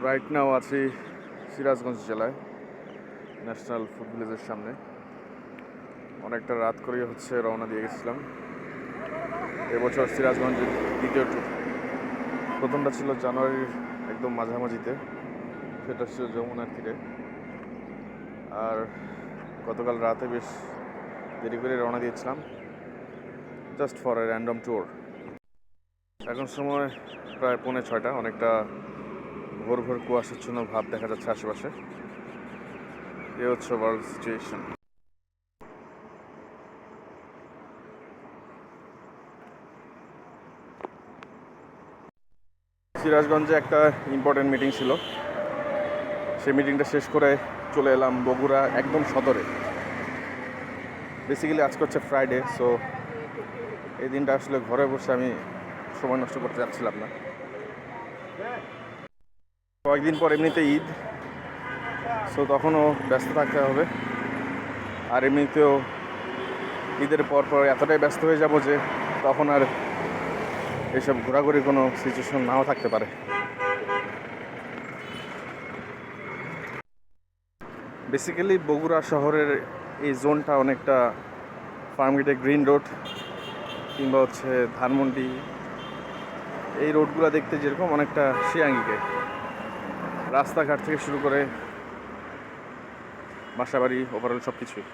Right now আছি সিরাজগঞ্জ জেলায় national food ভিলেজের সামনে। অনেকটা রাত করেই রওনা দিয়ে গেছিলাম। এবছর সিরাজগঞ্জের দ্বিতীয় ট্যুর। প্রথমটা ছিল জানুয়ারির একদম মাঝামাঝিতে, সেটা ছিল যমুনার তীরে। আর গতকাল রাতে বেশ দেরি করে রওনা দিয়েছিলাম, just for a random tour. এখন সময় প্রায় 5:45, অনেকটা ভোর ভোর কুয়াশাচ্ছন্ন ভাব দেখা যাচ্ছে আশেপাশে। এ হচ্ছে ওয়ার্ল্ড সিচুয়েশন। সিরাজগঞ্জে একটা ইম্পর্টেন্ট মিটিং ছিল, সেই মিটিংটা শেষ করে চলে এলাম বগুড়া একদম সদরে। বেসিক্যালি আজকে হচ্ছে ফ্রাইডে, সো এই দিনটা আসলে ঘরে বসে আমি সময় নষ্ট করতে যাচ্ছিলাম না। কয়েকদিন পর এমনিতে ঈদ, সো তখনও ব্যস্ত থাকতে হবে। আর এমনিতেও ঈদের পর এতটাই ব্যস্ত হয়ে যাব যে তখন আর এইসব ঘোরাঘুরির কোনো সিচুয়েশন নাও থাকতে পারে। বেসিক্যালি বগুড়া শহরের এই জোনটা অনেকটা ফার্মগেটে গ্রিন রোড কিংবা ধানমন্ডি, এই রোডগুলো দেখতে যেরকম অনেকটা শিয়াঙ্গিকে, রাস্তাঘাট থেকে শুরু করে বাসাবাড়ি, ওভারঅল সব কিছুই।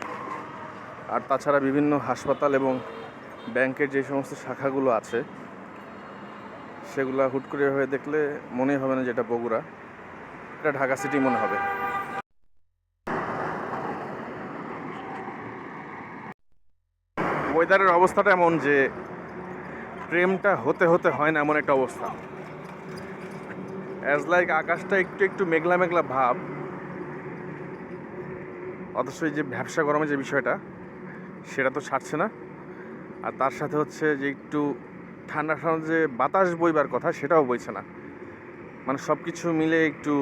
আর তাছাড়া বিভিন্ন হাসপাতাল এবং ব্যাংকের যে সমস্ত শাখাগুলো আছে সেগুলো হুট করে হয়ে দেখলে মনেই হবে না যে এটা বগুড়া, এটা ঢাকা সিটি মনে হবে। ওয়েদারের অবস্থাটা এমন যে প্রেমটা হতে হতে হয় না, এমন একটা অবস্থা। অ্যাজ লাইক আকাশটা একটু একটু মেঘলা মেঘলা ভাব, অথচ এই যে ভ্যাবসা গরমের যে বিষয়টা সেটা তো ছাড়ছে না। আর তার সাথে যে একটু ঠান্ডা ঠান্ডা যে বাতাস বইবার কথা সেটাও বইছে না। মানে সব কিছু মিলে একটু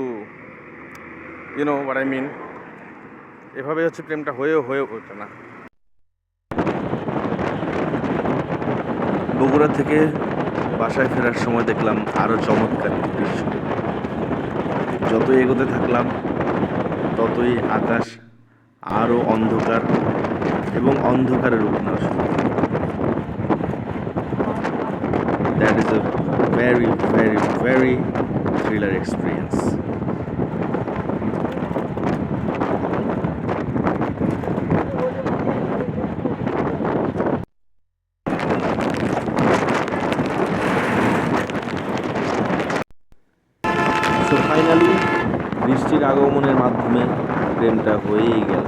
ইউনো হোয়াট আই মিন, এভাবে প্রেমটা হয়ে ওঠে না। বগুড়া থেকে বাসায় ফেরার সময় দেখলাম আরও চমৎকার একটি দৃশ্য। যতই এগোতে থাকলাম ততই আকাশ আরও অন্ধকার এবং অন্ধকারের রূপ নেওয়া শুরু করল। That is a very very very thriller experience. Finally বৃষ্টির আগমনের মাধ্যমে প্রেমটা হয়েই গেল।